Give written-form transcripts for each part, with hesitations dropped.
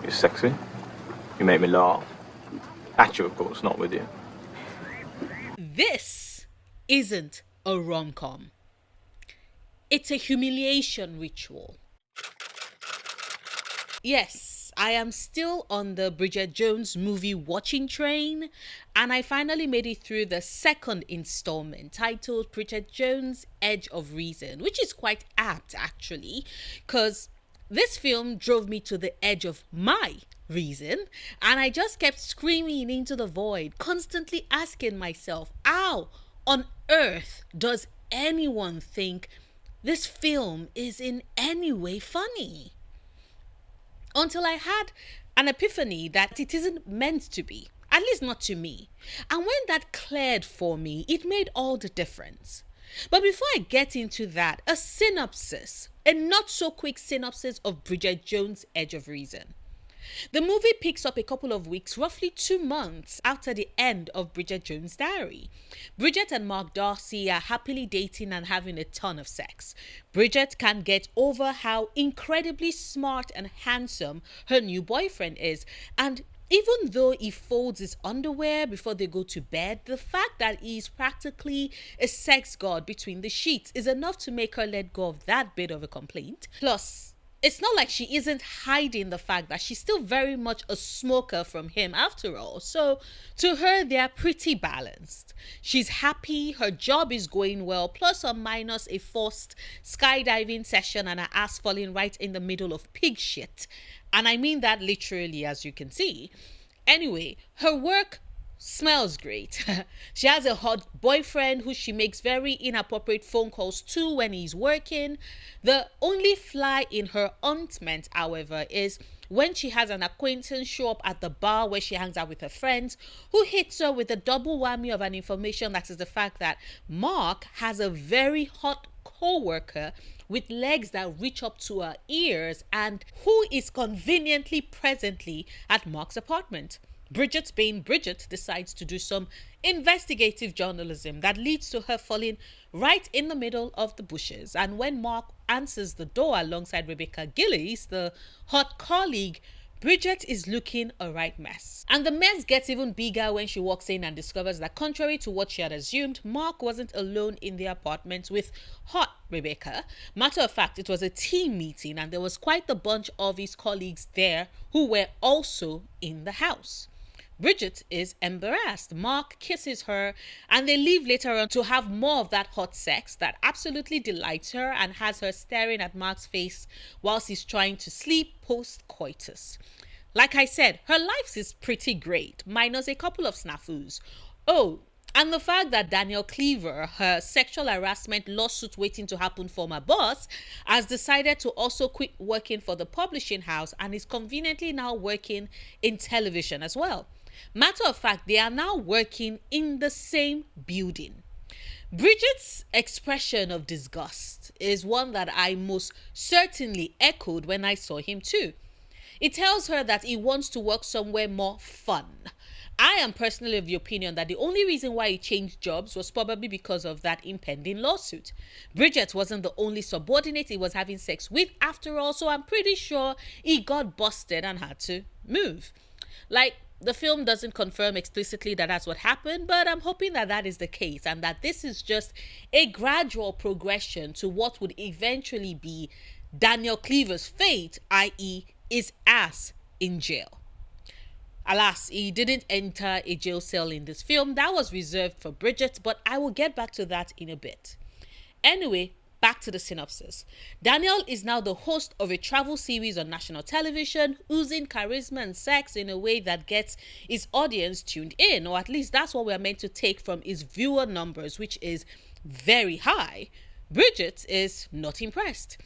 You're sexy. You make me laugh. At you, of course, not with you. This isn't a rom-com. It's a humiliation ritual. Yes, I am still on the Bridget Jones movie watching train, and I finally made it through the second installment titled Bridget Jones' Edge of Reason, which is quite apt actually, because this film drove me to the edge of my reason, and I just kept screaming into the void, constantly asking myself, how on earth does anyone think this film is in any way funny? Until I had an epiphany that it isn't meant to be, at least not to me. And when that cleared for me, it made all the difference. But before I get into that, a not so quick synopsis of Bridget Jones' Edge of Reason. The movie picks up a couple of weeks, roughly 2 months after the end of Bridget Jones' Diary. Bridget and Mark Darcy are happily dating and having a ton of sex. Bridget can't get over how incredibly smart and handsome her new boyfriend is, and even though he folds his underwear before they go to bed, the fact that he's practically a sex god between the sheets is enough to make her let go of that bit of a complaint. Plus, it's not like she isn't hiding the fact that she's still very much a smoker from him after all. So to her, they're pretty balanced. She's happy, her job is going well, plus or minus a forced skydiving session and her ass falling right in the middle of pig shit. And I mean that literally, as you can see. Anyway, her work smells great. She has a hot boyfriend who she makes very inappropriate phone calls to when he's working. The only fly in her ointment, however, is when she has an acquaintance show up at the bar where she hangs out with her friends, who hits her with a double whammy of an information, that is the fact that Mark has a very hot co-worker with legs that reach up to her ears and who is conveniently presently at Mark's apartment. Bridget, being Bridget, decides to do some investigative journalism that leads to her falling right in the middle of the bushes. And when Mark answers the door alongside Rebecca Gillies, the hot colleague, Bridget is looking a right mess. And the mess gets even bigger when she walks in and discovers that, contrary to what she had assumed, Mark wasn't alone in the apartment with hot Rebecca. Matter of fact, it was a team meeting and there was quite a bunch of his colleagues there who were also in the house. Bridget is embarrassed. Mark kisses her and they leave later on to have more of that hot sex that absolutely delights her and has her staring at Mark's face whilst he's trying to sleep post-coitus. Like I said, her life is pretty great, minus a couple of snafus. Oh, and the fact that Daniel Cleaver, her sexual harassment lawsuit waiting to happen former boss, has decided to also quit working for the publishing house and is conveniently now working in television as well. Matter of fact, they are now working in the same building. Bridget's expression of disgust is one that I most certainly echoed when I saw him too. It tells her that he wants to work somewhere more fun. I am personally of the opinion that the only reason why he changed jobs was probably because of that impending lawsuit. Bridget wasn't the only subordinate he was having sex with after all, so I'm pretty sure he got busted and had to move. Like, the film doesn't confirm explicitly that that's what happened, but I'm hoping that that is the case and that this is just a gradual progression to what would eventually be Daniel Cleaver's fate, i.e. his ass in jail. Alas, he didn't enter a jail cell in this film. That was reserved for Bridget, but I will get back to that in a bit. Anyway, back to the synopsis. Daniel is now the host of a travel series on national television, oozing charisma and sex in a way that gets his audience tuned in, or at least that's what we're meant to take from his viewer numbers, which is very high. Bridget is not impressed.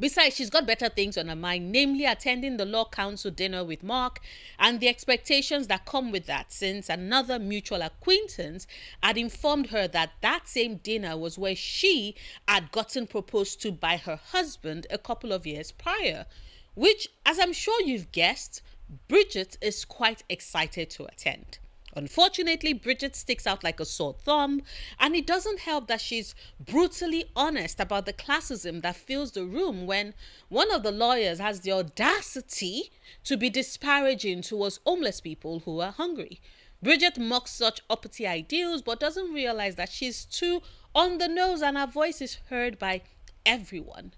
Besides, she's got better things on her mind, namely attending the law council dinner with Mark and the expectations that come with that, since another mutual acquaintance had informed her that that same dinner was where she had gotten proposed to by her husband a couple of years prior, which, as I'm sure you've guessed, Bridget is quite excited to attend. Unfortunately, Bridget sticks out like a sore thumb, and it doesn't help that she's brutally honest about the classism that fills the room when one of the lawyers has the audacity to be disparaging towards homeless people who are hungry. Bridget mocks such uppity ideals but doesn't realize that she's too on the nose and her voice is heard by everyone.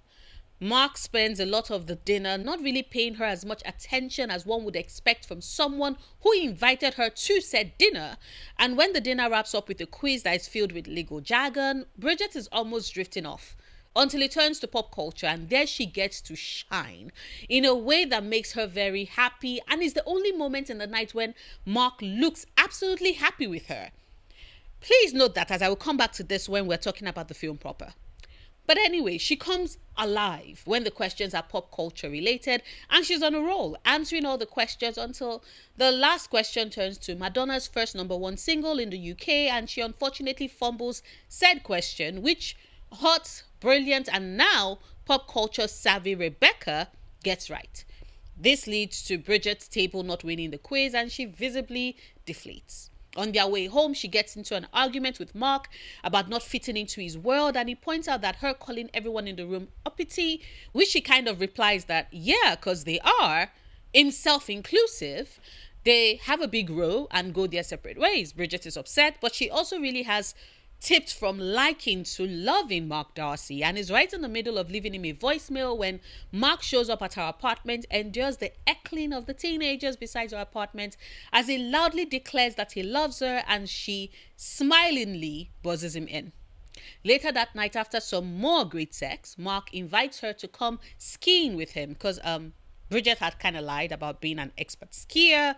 Mark spends a lot of the dinner not really paying her as much attention as one would expect from someone who invited her to said dinner. And when the dinner wraps up with a quiz that is filled with legal jargon, Bridget is almost drifting off until it turns to pop culture, and there she gets to shine in a way that makes her very happy and is the only moment in the night when Mark looks absolutely happy with her. Please note that, as I will come back to this when we're talking about the film proper. But anyway, she comes alive when the questions are pop culture related, and she's on a roll, answering all the questions until the last question turns to Madonna's first #1 single in the UK, and she unfortunately fumbles said question, which hot, brilliant, and now pop culture savvy Rebecca gets right. This leads to Bridget's table not winning the quiz, and she visibly deflates. On their way home, she gets into an argument with Mark about not fitting into his world, and he points out that her calling everyone in the room uppity, which she kind of replies that, yeah, because they are, himself inclusive. They have a big row and go their separate ways. Bridget is upset, but she also really has tipped from liking to loving Mark Darcy, and is right in the middle of leaving him a voicemail when Mark shows up at her apartment, endures the heckling of the teenagers beside her apartment as he loudly declares that he loves her, and she smilingly buzzes him in. Later that night, after some more great sex, Mark invites her to come skiing with him because Bridget had kind of lied about being an expert skier.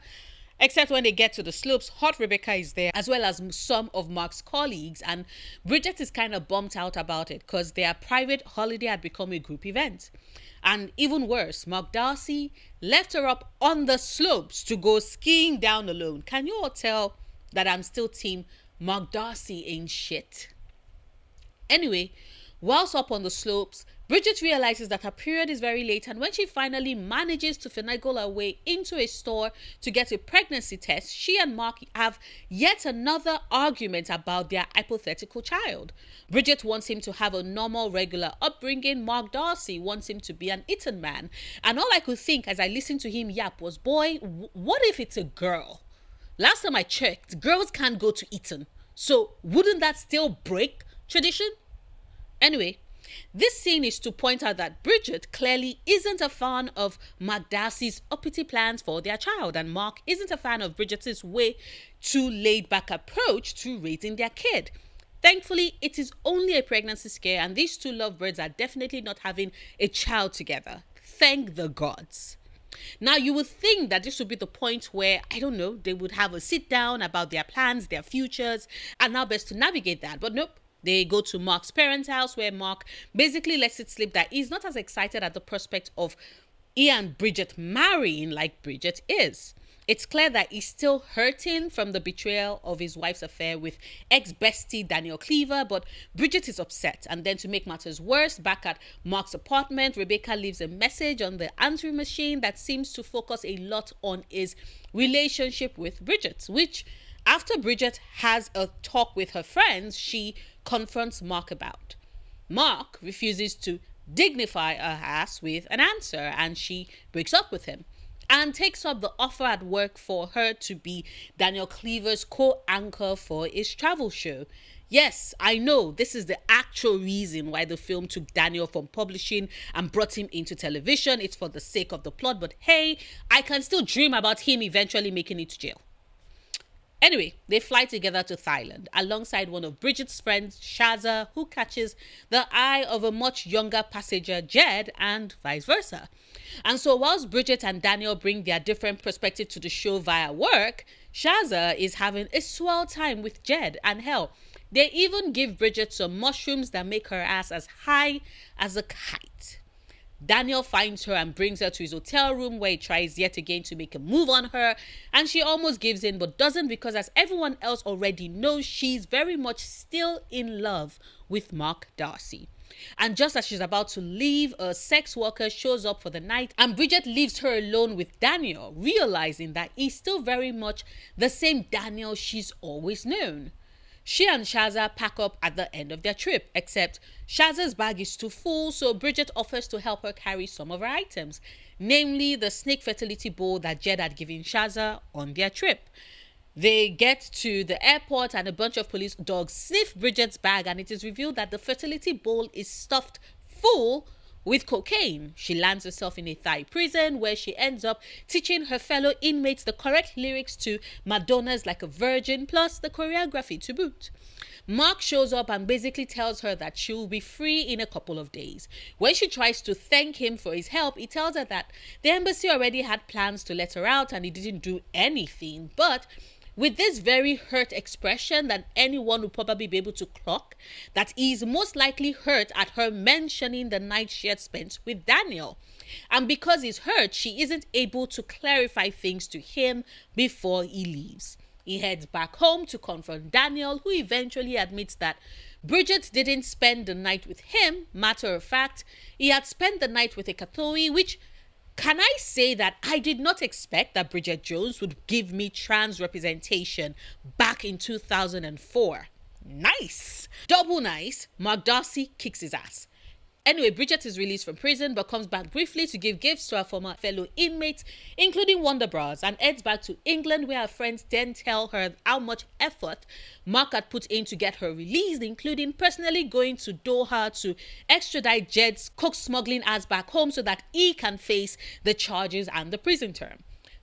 Except when they get to the slopes, hot Rebecca is there, as well as some of Mark's colleagues, and Bridget is kind of bummed out about it because their private holiday had become a group event. And even worse, Mark Darcy left her up on the slopes to go skiing down alone. Can you all tell that I'm still team Mark Darcy ain't shit? Anyway, whilst up on the slopes, Bridget realizes that her period is very late, and when she finally manages to finagle her way into a store to get a pregnancy test, she and Mark have yet another argument about their hypothetical child. Bridget wants him to have a normal, regular upbringing. Mark Darcy wants him to be an Eton man. And all I could think as I listened to him yap was, boy, what if it's a girl? Last time I checked, girls can't go to Eton. So wouldn't that still break tradition? Anyway, this scene is to point out that Bridget clearly isn't a fan of Mark Darcy's uppity plans for their child, and Mark isn't a fan of Bridget's way too laid-back approach to raising their kid. Thankfully, it is only a pregnancy scare, and these two lovebirds are definitely not having a child together. Thank the gods. Now, you would think that this would be the point where, I don't know, they would have a sit down about their plans, their futures, and how best to navigate that, but nope. They go to Mark's parents' house where Mark basically lets it slip that he's not as excited at the prospect of he and Bridget marrying like Bridget is. It's clear that he's still hurting from the betrayal of his wife's affair with ex-bestie Daniel Cleaver, but Bridget is upset. And then to make matters worse, back at Mark's apartment, Rebecca leaves a message on the answering machine that seems to focus a lot on his relationship with Bridget, which, after Bridget has a talk with her friends, she confronts Mark about. Mark refuses to dignify her ass with an answer, and she breaks up with him and takes up the offer at work for her to be Daniel Cleaver's co-anchor for his travel show. Yes, I know this is the actual reason why the film took Daniel from publishing and brought him into television. It's for the sake of the plot, but hey, I can still dream about him eventually making it to jail. Anyway, they fly together to Thailand alongside one of Bridget's friends, Shaza, who catches the eye of a much younger passenger, Jed, and vice versa. And so whilst Bridget and Daniel bring their different perspective to the show via work, Shaza is having a swell time with Jed, and hell, they even give Bridget some mushrooms that make her ass as high as a kite. Daniel finds her and brings her to his hotel room where he tries yet again to make a move on her, and she almost gives in but doesn't because, as everyone else already knows, she's very much still in love with Mark Darcy. And just as she's about to leave, a sex worker shows up for the night and Bridget leaves her alone with Daniel, realizing that he's still very much the same Daniel she's always known. She and Shaza pack up at the end of their trip, except Shaza's bag is too full, so Bridget offers to help her carry some of her items, namely the snake fertility bowl that Jed had given Shaza on their trip. They get to the airport and a bunch of police dogs sniff Bridget's bag, and it is revealed that the fertility bowl is stuffed full with cocaine. She lands herself in a Thai prison where she ends up teaching her fellow inmates the correct lyrics to Madonna's Like a Virgin, plus the choreography to boot. Mark shows up and basically tells her that she will be free in a couple of days. When she tries to thank him for his help, he tells her that the embassy already had plans to let her out and he didn't do anything, but with this very hurt expression that anyone would probably be able to clock, that he's most likely hurt at her mentioning the night she had spent with Daniel. And because he's hurt, she isn't able to clarify things to him before he leaves. He heads back home to confront Daniel, who eventually admits that Bridget didn't spend the night with him. Matter of fact, he had spent the night with a Katoi, which, can I say that I did not expect that Bridget Jones would give me trans representation back in 2004. Nice. Double nice. Mark Darcy kicks his ass. Anyway, Bridget is released from prison but comes back briefly to give gifts to her former fellow inmates, including Wonder Bras, and heads back to England where her friends then tell her how much effort Mark had put in to get her released, including personally going to Doha to extradite Jed's coke smuggling ass back home so that he can face the charges and the prison term.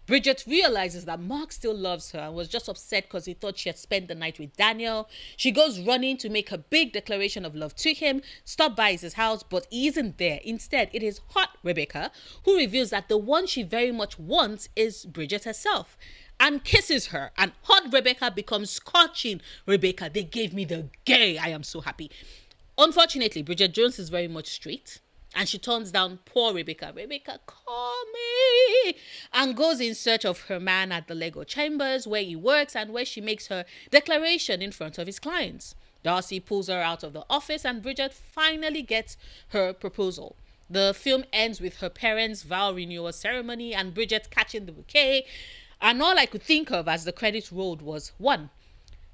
Bridget realizes that Mark still loves her and was just upset because he thought she had spent the night with Daniel. She goes running to make her big declaration of love to him, stops by his house, but he isn't there. Instead, it is hot Rebecca who reveals that the one she very much wants is Bridget herself and kisses her. And hot Rebecca becomes scorching Rebecca. They gave me the gay. I am so happy. Unfortunately, Bridget Jones is very much straight. And she turns down poor Rebecca. Rebecca, call me! And goes in search of her man at the Lego Chambers where he works and where she makes her declaration in front of his clients. Darcy pulls her out of the office and Bridget finally gets her proposal. The film ends with her parents' vow renewal ceremony and Bridget catching the bouquet. And all I could think of as the credits rolled was, 1,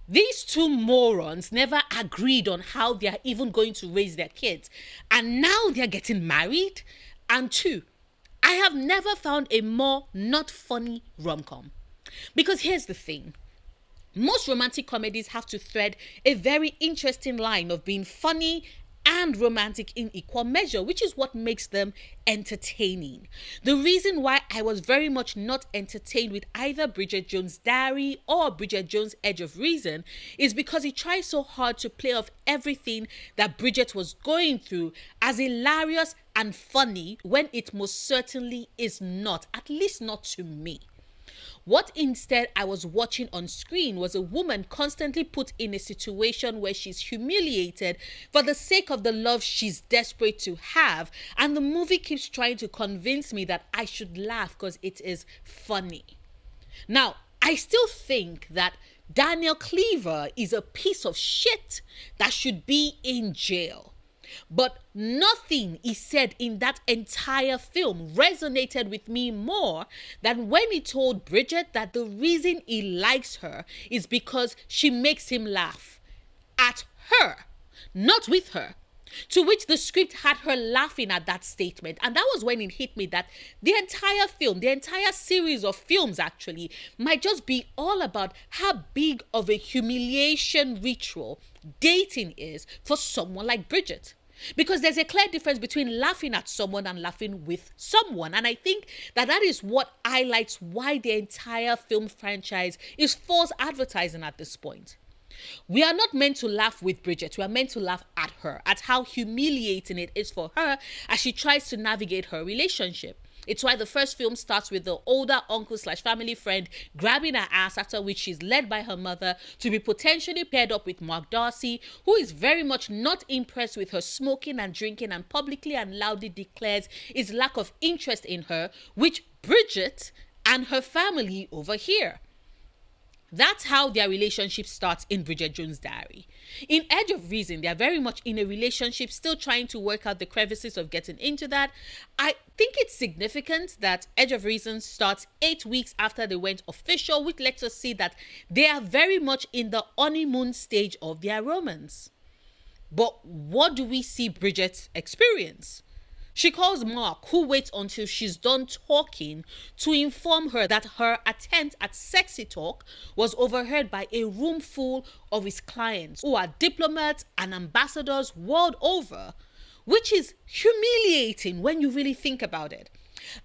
these two morons never agreed on how they are even going to raise their kids. And now they are getting married. And 2, I have never found a more not funny rom-com. Because here's the thing. Most romantic comedies have to thread a very interesting line of being funny and romantic in equal measure, which is what makes them entertaining. The reason why I was very much not entertained with either Bridget Jones' Diary or Bridget Jones' Edge of Reason is because he tries so hard to play off everything that Bridget was going through as hilarious and funny when it most certainly is not, at least not to me. What instead I was watching on screen was a woman constantly put in a situation where she's humiliated for the sake of the love she's desperate to have, and the movie keeps trying to convince me that I should laugh because it is funny. Now, I still think that Daniel Cleaver is a piece of shit that should be in jail. But nothing he said in that entire film resonated with me more than when he told Bridget that the reason he likes her is because she makes him laugh. At her, not with her. To which the script had her laughing at that statement. And that was when it hit me that the entire film, the entire series of films actually, might just be all about how big of a humiliation ritual dating is for someone like Bridget. Because there's a clear difference between laughing at someone and laughing with someone. And I think that is what highlights why the entire film franchise is false advertising at this point. We are not meant to laugh with Bridget. We are meant to laugh at her, at how humiliating it is for her as she tries to navigate her relationship. It's why the first film starts with the older uncle/family friend grabbing her ass, after which she's led by her mother to be potentially paired up with Mark Darcy, who is very much not impressed with her smoking and drinking and publicly and loudly declares his lack of interest in her, which Bridget and her family overhear. That's how their relationship starts in Bridget Jones' Diary. In Edge of Reason, they are very much in a relationship, still trying to work out the crevices of getting into that. I think it's significant that Edge of Reason starts 8 weeks after they went official, which lets us see that they are very much in the honeymoon stage of their romance. But what do we see Bridget experience? She calls Mark, who waits until she's done talking, to inform her that her attempt at sexy talk was overheard by a room full of his clients, who are diplomats and ambassadors world over, which is humiliating when you really think about it.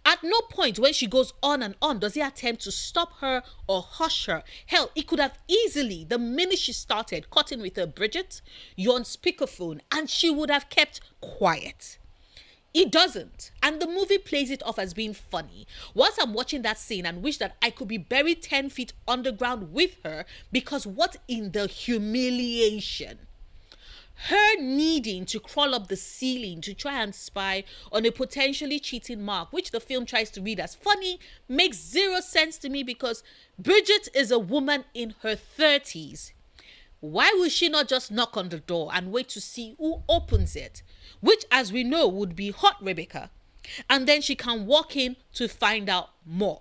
At no point when she goes on and on does he attempt to stop her or hush her. Hell, he could have easily, the minute she started cutting with her Bridget, you're on speakerphone, and she would have kept quiet. It doesn't. And the movie plays it off as being funny. Once I'm watching that scene and wish that I could be buried 10 feet underground with her, because what in the humiliation? Her needing to crawl up the ceiling to try and spy on a potentially cheating Mark, which the film tries to read as funny, makes zero sense to me, because Bridget is a woman in her 30s. Why would she not just knock on the door and wait to see who opens it? Which, as we know, would be hot Rebecca. And then she can walk in to find out more.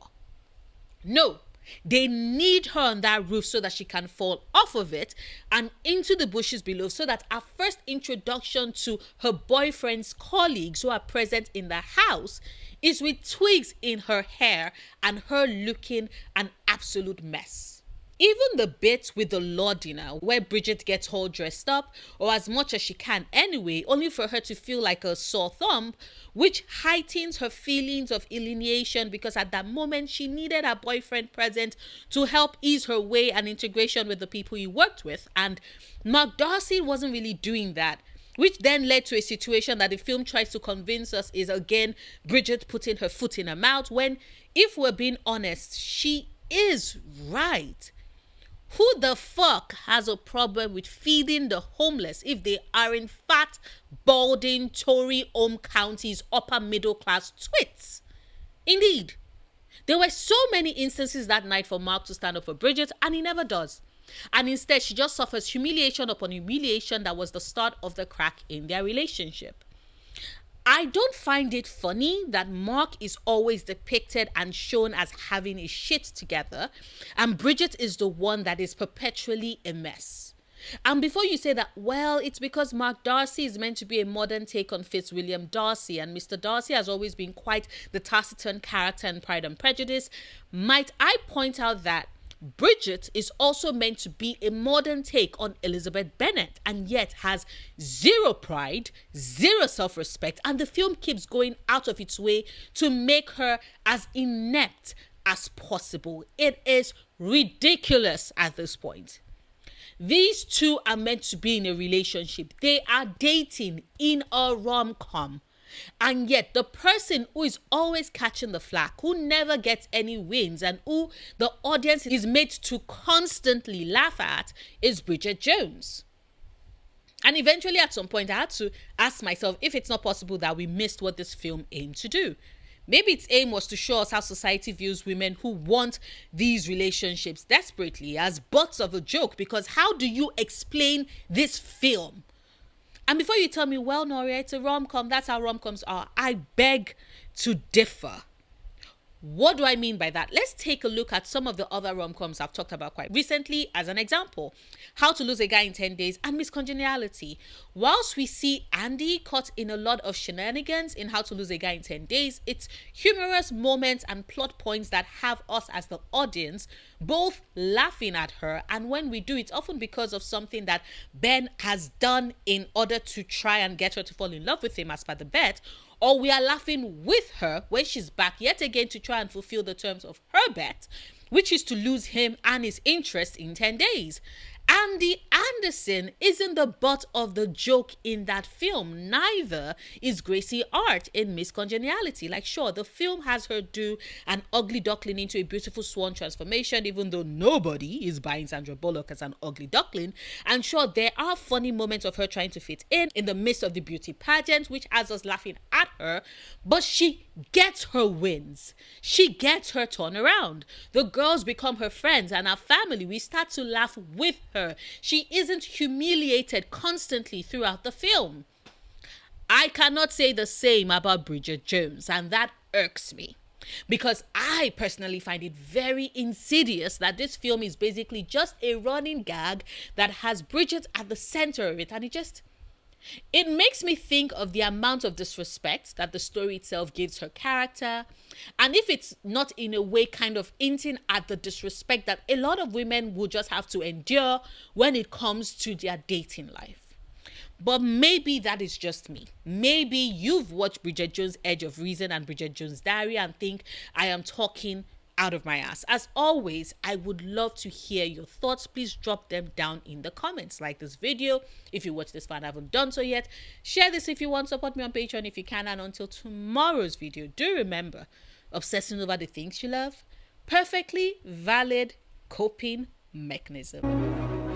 No, they need her on that roof so that she can fall off of it and into the bushes below, so that our first introduction to her boyfriend's colleagues who are present in the house is with twigs in her hair and her looking an absolute mess. Even the bit with the law dinner where Bridget gets all dressed up, or as much as she can anyway, only for her to feel like a sore thumb, which heightens her feelings of alienation, because at that moment she needed her boyfriend present to help ease her way and integration with the people he worked with, and Mark Darcy wasn't really doing that. Which then led to a situation that the film tries to convince us is again Bridget putting her foot in her mouth, when, if we're being honest, she is right. Who the fuck has a problem with feeding the homeless if they are in fat, balding, Tory home counties upper middle class twits? Indeed. There were so many instances that night for Mark to stand up for Bridget, and he never does. And instead, she just suffers humiliation upon humiliation that was the start of the crack in their relationship. I don't find it funny that Mark is always depicted and shown as having his shit together, and Bridget is the one that is perpetually a mess. And before you say that, well, it's because Mark Darcy is meant to be a modern take on Fitzwilliam Darcy, and Mr. Darcy has always been quite the taciturn character in Pride and Prejudice, might I point out that Bridget is also meant to be a modern take on Elizabeth Bennet, and yet has zero pride, zero self-respect, and the film keeps going out of its way to make her as inept as possible. It is ridiculous at this point. These two are meant to be in a relationship. They are dating in a rom-com. And yet the person who is always catching the flack, who never gets any wins, and who the audience is made to constantly laugh at, is Bridget Jones. And eventually at some point I had to ask myself if it's not possible that we missed what this film aimed to do. Maybe its aim was to show us how society views women who want these relationships desperately as butts of a joke, because how do you explain this film? And before you tell me, well, Noria, it's a rom-com, that's how rom-coms are, I beg to differ. What do I mean by that? Let's take a look at some of the other rom-coms I've talked about quite recently as an example. How to Lose a Guy in 10 Days and Miss Congeniality. Whilst we see Andy caught in a lot of shenanigans in How to Lose a Guy in 10 Days, it's humorous moments and plot points that have us as the audience both laughing at her, and when we do, it's often because of something that Ben has done in order to try and get her to fall in love with him as per the bet, or we are laughing with her when she's back yet again to try and fulfill the terms of her bet, which is to lose him and his interest in 10 days. Andy Anderson isn't the butt of the joke in that film. Neither is Gracie Art in Miss Congeniality. Like, sure, the film has her do an ugly duckling into a beautiful swan transformation, even though nobody is buying Sandra Bullock as an ugly duckling. And sure, there are funny moments of her trying to fit in the midst of the beauty pageant, which has us laughing at her. But she gets her wins. She gets her turnaround. The girls become her friends and her family. We start to laugh with her. She isn't humiliated constantly throughout the film. I cannot say the same about Bridget Jones, and that irks me. Because I personally find it very insidious that this film is basically just a running gag that has Bridget at the center of it, and it makes me think of the amount of disrespect that the story itself gives her character. And if it's not in a way kind of hinting at the disrespect that a lot of women will just have to endure when it comes to their dating life. But maybe that is just me. Maybe you've watched Bridget Jones' Edge of Reason and Bridget Jones' Diary and think I am talking out of my ass. As always, I would love to hear your thoughts. Please drop them down in the comments. Like this video if you watch this far and haven't done so yet. Share this if you want. Support me on Patreon if you can. And until tomorrow's video, do remember, obsessing over the things you love, perfectly valid coping mechanism.